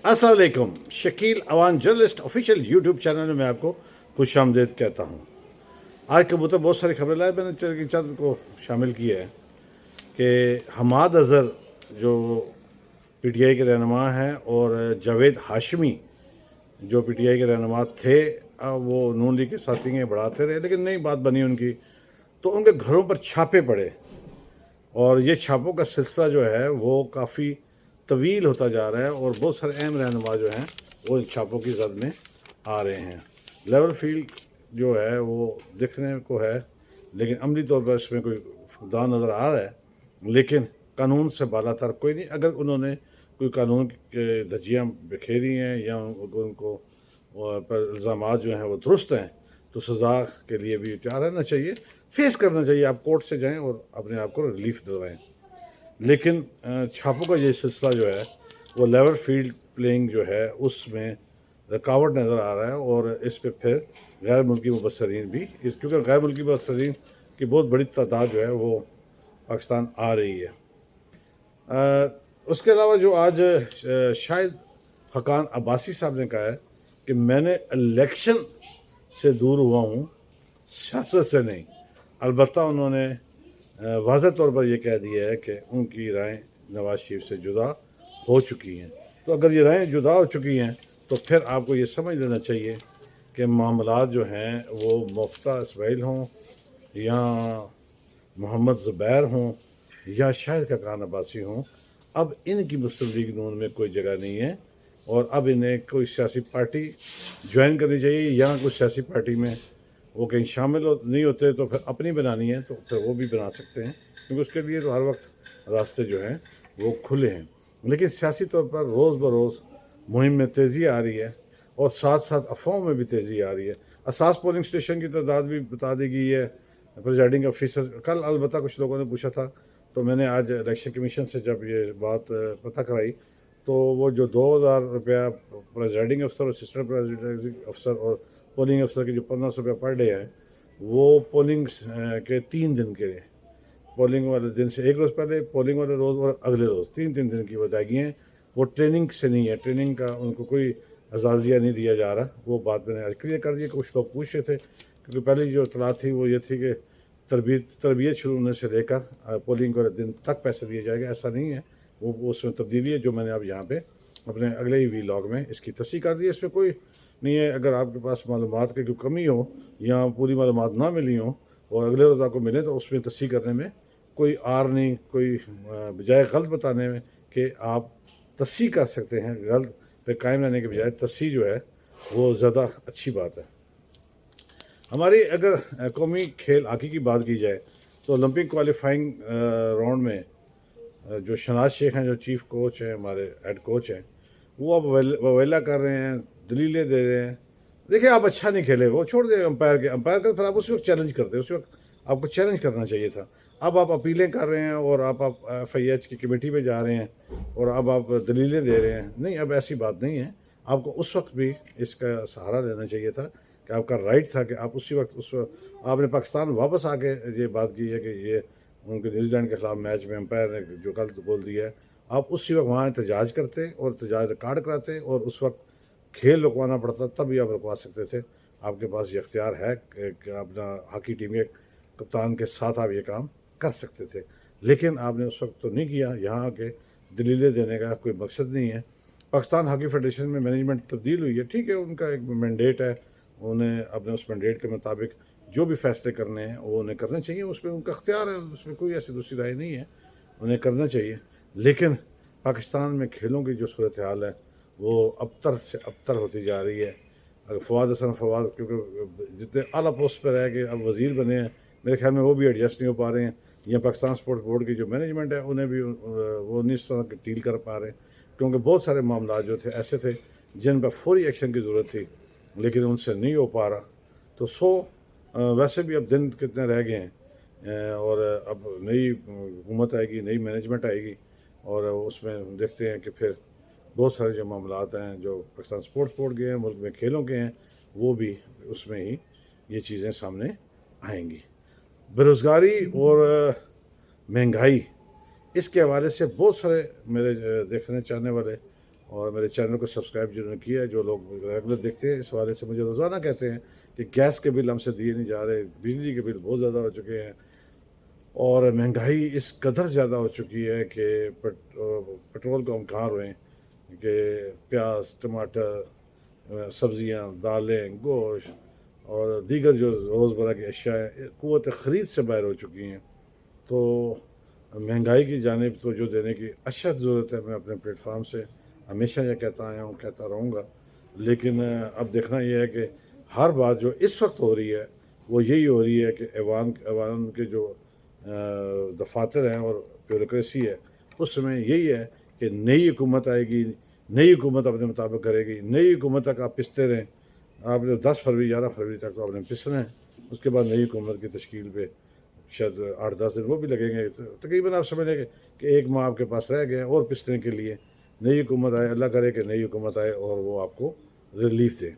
अस्सलाम वालेकुम। Shakeel Awan journalist official YouTube channel में मैं आपको खुश आमदीद कहता हूँ। आज कबूतर बहुत सारी खबरें लाए, मैंने चंद को शामिल किया है कि हमाद अज़हर जो पीटीआई के रहनुमा हैं और जावेद हाशमी जो पीटीआई के रहनुमा थे, वो नून लीग के साथ पिंगे बढ़ाते रहे, लेकिन नई बात बनी उनकी, तो उनके घरों पर छापे पड़े और ये छापों का सिलसिला जो है वो काफ़ी तवील होता जा रहा है और बहुत सारे अहम रहनुमा जो हैं वो इन छापों की जद में आ रहे हैं। लेवल फील्ड जो है वो दिखने को है, लेकिन अमली तौर पर इसमें कोई फुकदान नज़र आ रहा है, लेकिन कानून से बालातर कोई नहीं। अगर उन्होंने कोई कानून के धज्जियाँ बिखेरी हैं या उनको पर इल्ज़ामात जो हैं वो दुरुस्त हैं, तो सज़ा के लिए भी तैयार रहना चाहिए, फेस करना चाहिए। आप कोर्ट से जाएं और अपने आप को रिलीफ दिलवाएं। लेकिन छापों का ये सिलसिला जो है वो लेवल फील्ड प्लेइंग जो है उसमें रुकावट नज़र आ रहा है और इस पर फिर गैर मुल्की मुबसरीन भी क्योंकि गैर मुल्की मुबसरीन की बहुत बड़ी तादाद जो है वो पाकिस्तान आ रही है। उसके अलावा जो आज शायद हकान अब्बासी साहब ने कहा है कि मैंने इलेक्शन से दूर हुआ हूँ, सियासत से नहीं। अलबत्ता उन्होंने वाज़ह तौर पर यह कह दिया है कि उनकी राय नवाज शरीफ से जुदा हो चुकी हैं। तो अगर ये रायें जुदा हो चुकी हैं तो फिर आपको ये समझ लेना चाहिए कि मामलात जो हैं वो मुफ्ता इसमाइल हों या मोहम्मद ज़ुबैर हों या शायद हकान अब्बासी हों, अब इनकी मुस्लिम लीग नून में कोई जगह नहीं है और अब इन्हें कोई सियासी पार्टी ज्वाइन करनी चाहिए या कोई सियासी पार्टी में वो कहीं शामिल नहीं होते तो फिर अपनी बनानी है तो फिर वो भी बना सकते हैं, क्योंकि उसके लिए तो हर वक्त रास्ते जो हैं वो खुले हैं। लेकिन सियासी तौर पर रोज़ बरोज़ मुहिम में तेज़ी आ रही है और साथ साथ अफवाहों में भी तेज़ी आ रही है। असास पोलिंग स्टेशन की तादाद भी बता दी गई है। प्रिजाइडिंग ऑफिसर कल अलबत्ता कुछ लोगों ने पूछा था, तो मैंने आज इलेक्शन कमीशन से जब ये बात पता कराई तो वो जो 2000 रुपया प्रिजाइडिंग अफसर और असिस्टेंट प्रिजाइडिंग अफसर और पोलिंग अफसर की जो 1500 रुपया पर डे है, वो पोलिंग के 3 दिन के लिए, पोलिंग वाले दिन से एक रोज़ पहले, पोलिंग वाले रोज़ और अगले रोज़ 3-3 दिन की अदायगी हैं। वो ट्रेनिंग से नहीं है, ट्रेनिंग का उनको कोई अजाज़िया नहीं दिया जा रहा। वो बात मैंने आज क्लियर कर दी। कुछ लोग पूछ रहे थे क्योंकि पहले जो इतला थी वो ये थी कि तरबियत शुरू होने से लेकर पोलिंग वाले दिन तक पैसे दिए जाएंगे। ऐसा नहीं है, वो उसमें तब्दीली है जो मैंने अब यहाँ पे अपने अगले ही वीलॉग में इसकी तस्दीक कर दी है। इसमें कोई नहीं है। अगर आपके पास मालूमात की कोई कमी हो या पूरी मालूमात ना मिली हो और अगले रोज़ आपको मिले तो उसमें तस्दीक करने में कोई आर नहीं, कोई बजाय गलत बताने में कि आप तस्दीक कर सकते हैं, गलत पे कायम रहने के बजाय तस्दीक जो है वो ज़्यादा अच्छी बात है। हमारी अगर कौमी खेल हॉकी की बात की जाए तो ओलंपिक क्वालिफाइंग राउंड में जो शनाज शेख हैं, जो चीफ कोच हैं, हमारे हेड कोच हैं, वो अब ववेला कर रहे हैं, दलीलें दे रहे हैं। देखिए, आप अच्छा नहीं खेले, वो छोड़ दें अंपायर का, फिर आप उसी वक्त चैलेंज करते हैं, उसी वक्त आपको चैलेंज करना चाहिए था। अब आप अपीलें कर रहे हैं और आप FIH की कमेटी में जा रहे हैं और अब आप दलीलें दे रहे हैं। नहीं, अब ऐसी बात नहीं है। आपको उस वक्त भी इसका सहारा लेना चाहिए था कि आपका राइट था कि आप उस वक्त आपने पाकिस्तान वापस आके ये बात की है कि ये उनके न्यूजीलैंड के ख़िलाफ़ मैच में अंपायर ने जो गलत बोल दिया है, आप उसी वक्त वहाँ एहतजाज करते और एहतजाज रिकॉर्ड कराते और उस वक्त खेल रुकवाना पड़ता, तभी आप रुकवा सकते थे। आपके पास ये अख्तियार है कि अपना हॉकी टीम के कप्तान के साथ आप ये काम कर सकते थे, लेकिन आपने उस वक्त तो नहीं किया। यहाँ के दलीलें देने का कोई मकसद नहीं है। पाकिस्तान हॉकी फेडरेशन में मैनेजमेंट तब्दील हुई है, ठीक है, उनका एक मैंडेट है, उन्हें अपने उस मैंडेट के मुताबिक जो भी फैसले करने हैं वो उन्हें करने चाहिए, उसमें उनका अख्तियार है, उसमें कोई ऐसी दूसरी राय नहीं है, उन्हें करना चाहिए। लेकिन पाकिस्तान में खेलों की जो सूरत हाल है वो अबतर से अबतर होती जा रही है। अगर फवाद क्योंकि जितने आला पोस्ट पर रह के अब वज़ीर बने हैं, मेरे ख्याल में वो भी एडजस्ट नहीं हो पा रहे हैं, या पाकिस्तान स्पोर्ट्स बोर्ड की जो मैनेजमेंट है उन्हें भी वो नहीं इस तरह की डील कर पा रहे, क्योंकि बहुत सारे मामला जो थे ऐसे थे जिन पर फौरी एक्शन की ज़रूरत थी, लेकिन उनसे नहीं हो पा रहा। तो वैसे भी अब दिन कितने रह गए हैं और अब नई हुकूमत आएगी, नई मैनेजमेंट आएगी और उसमें देखते हैं कि फिर बहुत सारे जो मामलात हैं जो पाकिस्तान स्पोर्ट्स बोर्ड के हैं, मुल्क में खेलों के हैं, वो भी उसमें ही ये चीज़ें सामने आएंगी। बेरोज़गारी और महंगाई, इसके हवाले से बहुत सारे मेरे देखने चाहने वाले اور میرے چینل کو سبسکرائب جنہوں نے کیا ہے، جو لوگ ریگولر دیکھتے ہیں، اس حوالے سے مجھے روزانہ کہتے ہیں کہ گیس کے بل ہم سے دیے نہیں جا رہے، بجلی کے بل بہت زیادہ ہو چکے ہیں، اور مہنگائی اس قدر زیادہ ہو چکی ہے کہ پٹرول کو ہم کہاں روئیں کہ پیاز، ٹماٹر، سبزیاں، دالیں، گوشت اور دیگر جو روزمرہ کی اشیاء ہیں قوت خرید سے باہر ہو چکی ہیں۔ تو مہنگائی کی جانب توجہ دینے کی اشد ضرورت ہے۔ میں اپنے پلیٹ فارم سے ہمیشہ یہ کہتا آیا ہوں، کہتا رہوں گا، لیکن اب دیکھنا یہ ہے کہ ہر بات جو اس وقت ہو رہی ہے وہ یہی ہو رہی ہے کہ ایوان کے جو دفاتر ہیں اور بیوروکریسی ہے، اس میں یہی ہے کہ نئی حکومت آئے گی، نئی حکومت اپنے مطابق کرے گی، نئی حکومت تک آپ پستے رہیں، آپ نے 10 فروری 11 فروری تک تو آپ نے پسنا ہے، اس کے بعد نئی حکومت کی تشکیل پہ شاید 8-10 دن وہ بھی لگیں گے، تقریباً آپ سمجھ لیں کہ 1 ماہ آپ کے پاس رہ گئے اور پسنے کے لیے۔ نئی حکومت آئے، اللہ کرے کہ نئی حکومت آئے اور وہ آپ کو ریلیف دے۔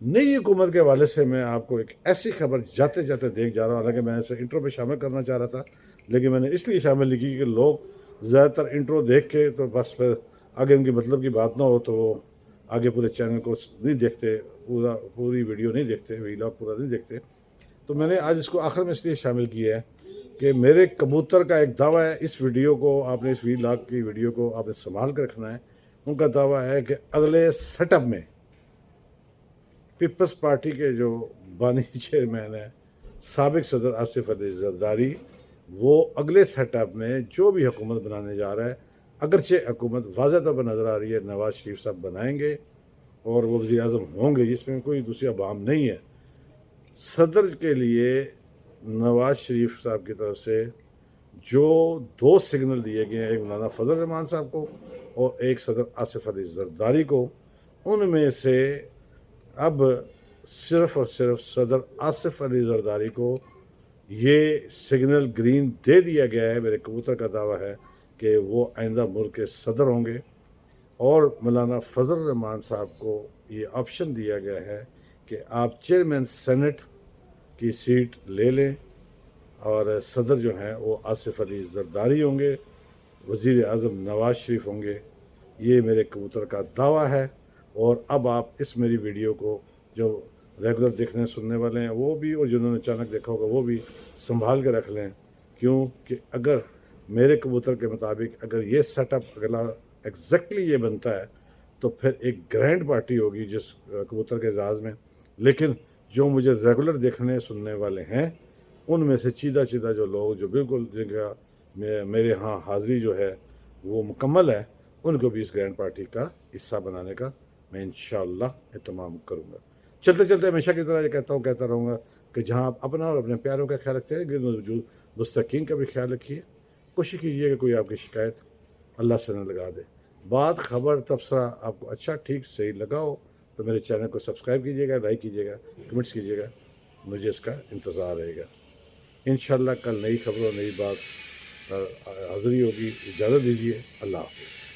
نئی حکومت کے حوالے سے میں آپ کو ایک ایسی خبر جاتے جاتے دیکھ جا رہا ہوں، حالانکہ میں اسے انٹرو پہ شامل کرنا چاہ رہا تھا، لیکن میں نے اس لیے شامل نہیں کی کہ لوگ زیادہ تر انٹرو دیکھ کے تو بس پھر آگے ان کی مطلب کی بات نہ ہو تو وہ آگے پورے چینل کو نہیں دیکھتے، پوری ویڈیو نہیں دیکھتے، ویلاگ پورا نہیں دیکھتے۔ تو میں نے آج اس کو آخر میں اس لیے شامل کیا ہے کہ میرے کبوتر کا ایک دعویٰ ہے، اس ویڈیو کو آپ نے، اس ویلاگ کی ویڈیو کو آپ نے سنبھال کے رکھنا ہے۔ ان کا دعویٰ ہے کہ اگلے سیٹ اپ میں پیپلز پارٹی کے جو بانی چیئرمین ہیں سابق صدر آصف علی زرداری، وہ اگلے سیٹ اپ میں جو بھی حکومت بنانے جا رہا ہے، اگرچہ حکومت واضح طور پر نظر آ رہی ہے نواز شریف صاحب بنائیں گے اور وہ وزیر اعظم ہوں گے، اس میں کوئی دوسری ابہام نہیں ہے۔ صدر کے لیے نواز شریف صاحب کی طرف سے جو 2 سگنل دیے گئے ہیں، ایک مولانا فضل الرحمان صاحب کو اور ایک صدر آصف علی زرداری کو، ان میں سے اب صرف اور صرف صدر آصف علی زرداری کو یہ سگنل گرین دے دیا گیا ہے۔ میرے کبوتر کا دعویٰ ہے کہ وہ آئندہ ملک کے صدر ہوں گے، اور مولانا فضل الرحمان صاحب کو یہ آپشن دیا گیا ہے کہ آپ چیئرمین سینٹ کی سیٹ لے لیں، اور صدر جو ہیں وہ آصف علی زرداری ہوں گے، وزیر اعظم نواز شریف ہوں گے۔ یہ میرے کبوتر کا دعویٰ ہے، اور اب آپ اس میری ویڈیو کو جو ریگولر دیکھنے سننے والے ہیں وہ بھی، اور جنہوں نے اچانک دیکھا ہوگا وہ بھی سنبھال کے رکھ لیں، کیوں کہ اگر میرے کبوتر کے مطابق اگر یہ سیٹ اپ اگلا ایگزیکٹلی یہ بنتا ہے تو پھر ایک گرینڈ پارٹی ہوگی جس کبوتر کے اعزاز میں۔ لیکن جو مجھے ریگولر دیکھنے سننے والے ہیں ان میں سے چیدہ جو لوگ جو بالکل جن کا میرے ہاں حاضری جو ہے وہ مکمل ہے، ان کو بھی اس گرینڈ پارٹی کا حصہ بنانے کا میں انشاءاللہ اہتمام کروں گا۔ چلتے چلتے ہمیشہ کی طرح یہ کہتا رہوں گا کہ جہاں آپ اپنا اور اپنے پیاروں کا خیال رکھتے ہیں، گرد موجود مستقین کا بھی خیال رکھیے۔ کوشش کیجیے کہ کوئی آپ کی شکایت اللہ سے نہ لگا دے۔ بات، خبر، تبصرہ آپ کو اچھا ٹھیک صحیح لگا ہو تو میرے چینل کو سبسکرائب کیجیے گا، لائک کیجیے گا، کمنٹس کیجیے گا، مجھے اس کا انتظار رہے گا۔ انشاءاللہ کل نئی خبروں، نئی بات پر حاضری ہوگی۔ اجازت دیجیے، اللہ حافظ۔